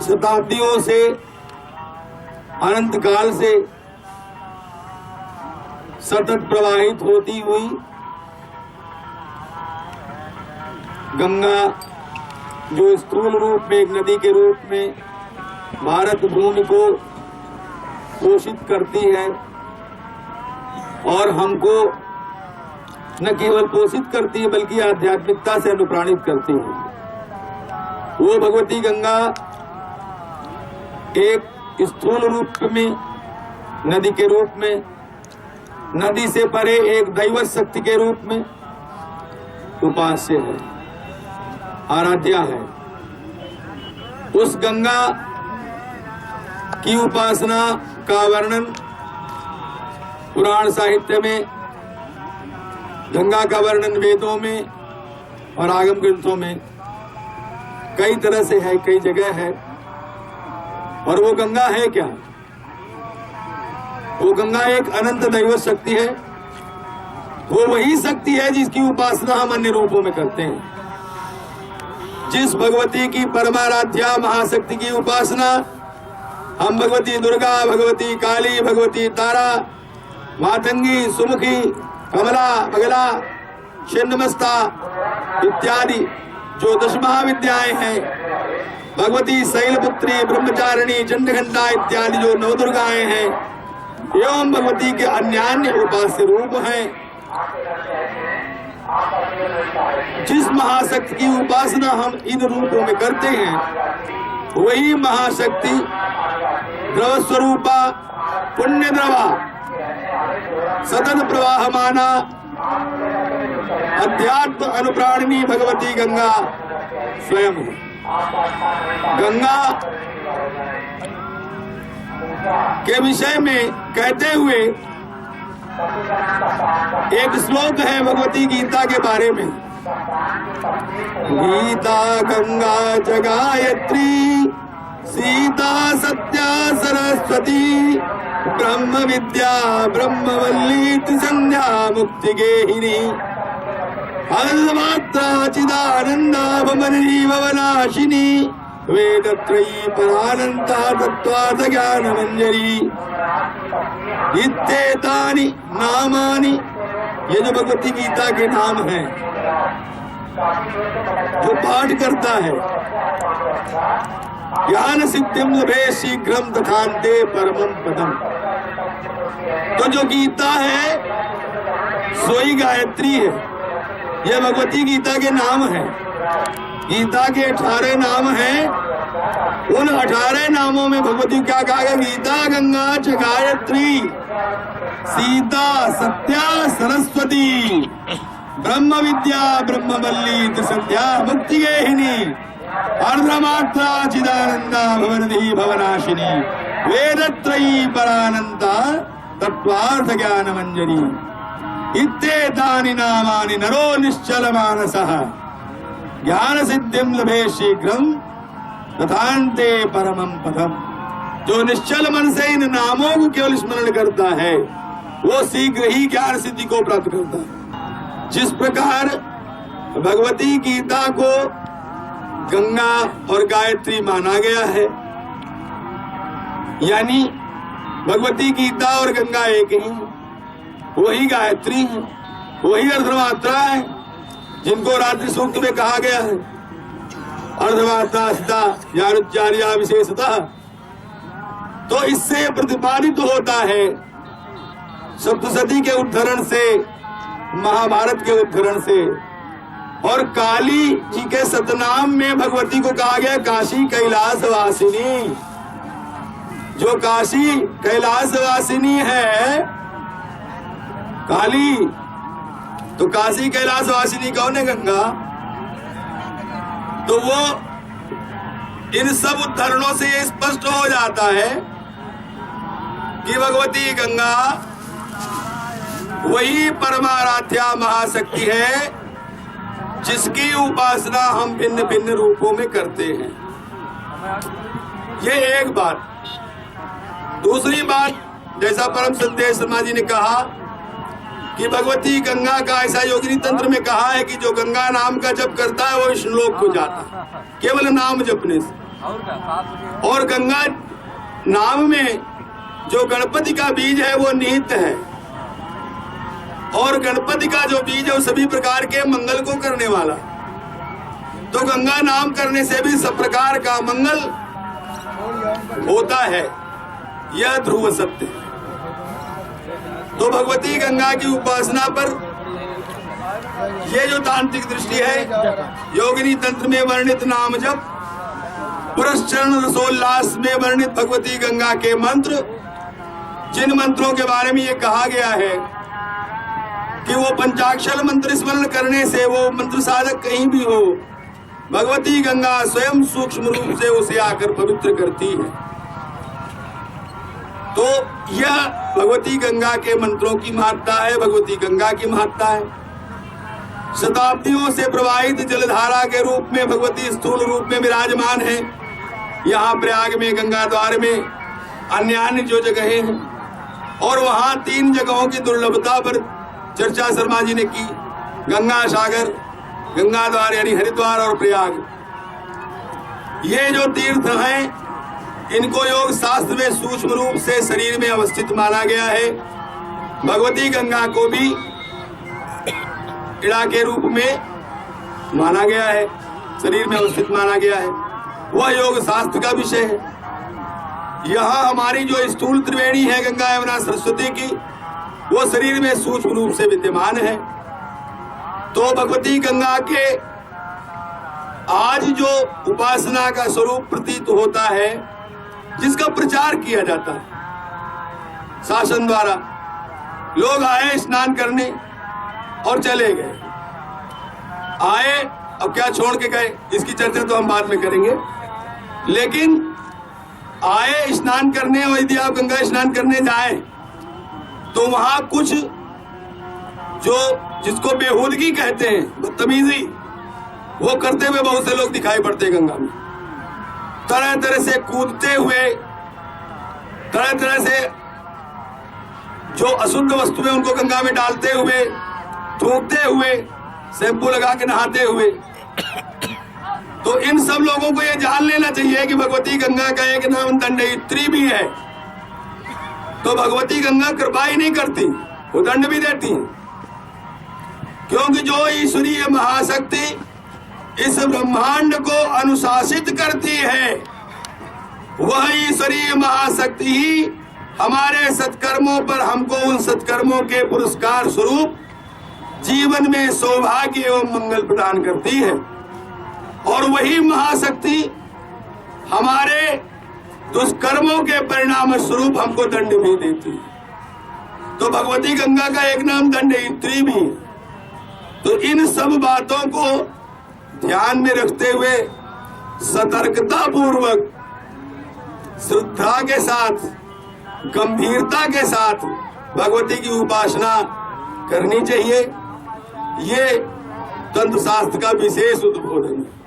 शताब्दियों से, अनंत काल से सतत प्रवाहित होती हुई गंगा, जो स्थूल रूप में एक नदी के रूप में भारत भूमि को पोषित करती है और हमको न केवल पोषित करती है बल्कि आध्यात्मिकता से अनुप्राणित करती है। वो भगवती गंगा एक स्थूल रूप में नदी के रूप में, नदी से परे एक दैवत शक्ति के रूप में उपास्य है, आराध्या है। उस गंगा की उपासना का वर्णन पुराण साहित्य में, गंगा का वर्णन वेदों में और आगम ग्रंथों में कई तरह से है, कई जगह है। और वो गंगा है क्या? वो गंगा एक अनंत दैवत शक्ति है। वो वही शक्ति है जिसकी उपासना हम अन्य रूपों में करते हैं। जिस भगवती की परमाराध्या महाशक्ति की उपासना हम भगवती दुर्गा, भगवती काली, भगवती तारा, मातंगी, सुमुखी, कमला, बगला, छिन्नमस्ता इत्यादि जो 10 महाविद्याएं हैं, भगवती शैलपुत्री, ब्रह्मचारिणी, चंडघंटा इत्यादि जो 9 दुर्गाएं हैं, एवं भगवती के अन्यान्य उपास्य रूप हैं। जिस महाशक्ति की उपासना हम इन रूपों में करते हैं, वही महाशक्ति द्रव स्वरूपा, पुण्य द्रवा, सतत प्रवाहमाना, अध्यात्म अनुप्राणिनी भगवती गंगा स्वयं है। गंगा के विषय में कहते हुए एक श्लोक है भगवती गीता के बारे में। गीता गंगा च गायत्री, सीता सत्या सरस्वती, ब्रह्म विद्या ब्रह्मवल्ली त्रिसंध्या मुक्ति गेहिनी, अल्मात्रा चिदानंदा भवनी भवनाशिनी, वेदत्रयी परानंता तत्त्वार्थ ज्ञान मंजरी। इत्येतानि नामानि, ये जो भगवती गीता के नाम हैं, जो पाठ करता है, ज्ञान सिद्धिम लभे शीघ्रम तथान्ते परमं पदम। तो जो गीता है सोई गायत्री है। यह भगवती गीता के नाम है। गीता के 18 नाम हैं। उन 18 नामों में भगवती क्या कहा गया? गीता गंगा च गायत्री, सीता सत्या सरस्वती, ब्रह्म विद्या ब्रह्मवल्ली त्रिसंध्या मुक्ति गेहिनी, अर्धमात्रा चिदानंदा भवनदी भवनाशिनी, वेदत्रयी परानंता तत्त्वार्थ ज्ञान मंजरी। इत्येतानि नामानि नरो निश्चल मानसः, ज्ञान सिद्धिम लभे शीघ्रम तथान्ते परमं पदम। जो निश्चल मन से इन नामों को केवल स्मरण करता है, वो शीघ्र ही ज्ञान सिद्धि को प्राप्त करता है। जिस प्रकार भगवती गीता को गंगा और गायत्री माना गया है, यानी भगवती गीता और गंगा एक ही, वही गायत्री है, वही अर्धमात्रा है, जिनको रात्रि सूक्त में कहा गया है अर्धमात्रा स्थिता ज्ञानोच्चार्या विशेषतः। तो इससे प्रतिपादित होता है सप्तशती के उद्धरण से, महाभारत के उद्धरण से, और काली जी के सतनाम में भगवती को कहा गया काशी कैलाश वासिनी। जो काशी कैलाश वासिनी है काली, तो काशी कैलाश वासिनी कौन है? गंगा। तो वो इन सब उद्धरणों से ये स्पष्ट हो जाता है कि भगवती गंगा वही परमाराध्या महाशक्ति है जिसकी उपासना हम भिन्न भिन्न रूपों में करते हैं। ये एक बात। दूसरी बात, जैसा परम संदेश शर्मा जी ने कहा कि भगवती गंगा का ऐसा योगिनी तंत्र में कहा है कि जो गंगा नाम का जप करता है वो इस लोक को जाता है केवल नाम जपने से। और गंगा नाम में जो गणपति का बीज है वो निहित है, और गणपति का जो बीज है वो सभी प्रकार के मंगल को करने वाला। तो गंगा नाम करने से भी सब प्रकार का मंगल होता है, यह ध्रुव सत्य है। तो भगवती गंगा की उपासना पर ये जो तांत्रिक दृष्टि है, योगिनी तंत्र में वर्णित नाम जप, पुरस्चरण रसोल्लास में वर्णित भगवती गंगा के मंत्र, जिन मंत्रों के बारे में ये कहा गया है कि वो पंचाक्षर मंत्र स्मरण करने से वो मंत्र साधक कहीं भी हो, भगवती गंगा स्वयं सूक्ष्म रूप से उसे आकर पवित्र करती है। तो यह भगवती गंगा के मंत्रों की महत्ता है, भगवती गंगा की महत्ता है। शताब्दियों से प्रवाहित जलधारा के रूप में भगवती स्थूल रूप में विराजमान है। यहाँ प्रयाग में, गंगा द्वार में, अन्य जो जगहें हैं, और वहाँ 3 जगहों की दुर्लभता पर चर्चा शर्मा जी ने की, गंगा सागर, गंगा द्वार यानी हरिद्वार और प्रयाग। ये जो तीर्थ हैं इनको योग शास्त्र में सूक्ष्म रूप से शरीर में अवस्थित माना गया है। भगवती गंगा को भी इड़ा के रूप में माना गया है, शरीर में अवस्थित माना गया है, वह योग शास्त्र का विषय है। यहाँ हमारी जो स्थूल त्रिवेणी है गंगा यमुना सरस्वती की, वो शरीर में सूक्ष्म रूप से विद्यमान है। तो भगवती गंगा के आज जो उपासना का स्वरूप प्रतीत होता है, जिसका प्रचार किया जाता है शासन द्वारा, लोग आए स्नान करने और चले गए, आए अब क्या छोड़ के गए, इसकी चर्चा तो हम बाद में करेंगे। लेकिन आए स्नान करने, और यदि आप गंगा स्नान करने जाएं तो वहां कुछ जो जिसको बेहूदगी कहते हैं, बदतमीजी, वो करते हुए बहुत से लोग दिखाई पड़ते हैं गंगा में, तरह तरह से कूदते हुए, तरह तरह से जो अशुद्ध वस्तुएं उनको गंगा में डालते हुए, थूकते हुए, शैम्पू लगा के नहाते हुए। तो इन सब लोगों को ये जान लेना चाहिए कि भगवती गंगा का एक नाम दंडयित्री भी है। तो भगवती गंगा कृपा ही नहीं करती, वो दंड भी देती है, क्योंकि जो ईश्वरीय महाशक्ति इस ब्रह्मांड को अनुशासित करती है, वह ईश्वरीय महाशक्ति ही हमारे सत्कर्मों पर हमको उन सत्कर्मों के पुरस्कार स्वरूप जीवन में सौभाग्य एवं मंगल प्रदान करती है। और वही महाशक्ति हमारे दुष्कर्मों के परिणाम स्वरूप हमको दंड भी देती है। तो भगवती गंगा का एक नाम दंडयित्री भी है। तो इन सब बातों को ध्यान में रखते हुए सतर्कता पूर्वक, श्रद्धा के साथ, गंभीरता के साथ भगवती की उपासना करनी चाहिए। ये तंत्र शास्त्र का विशेष उद्बोधन है।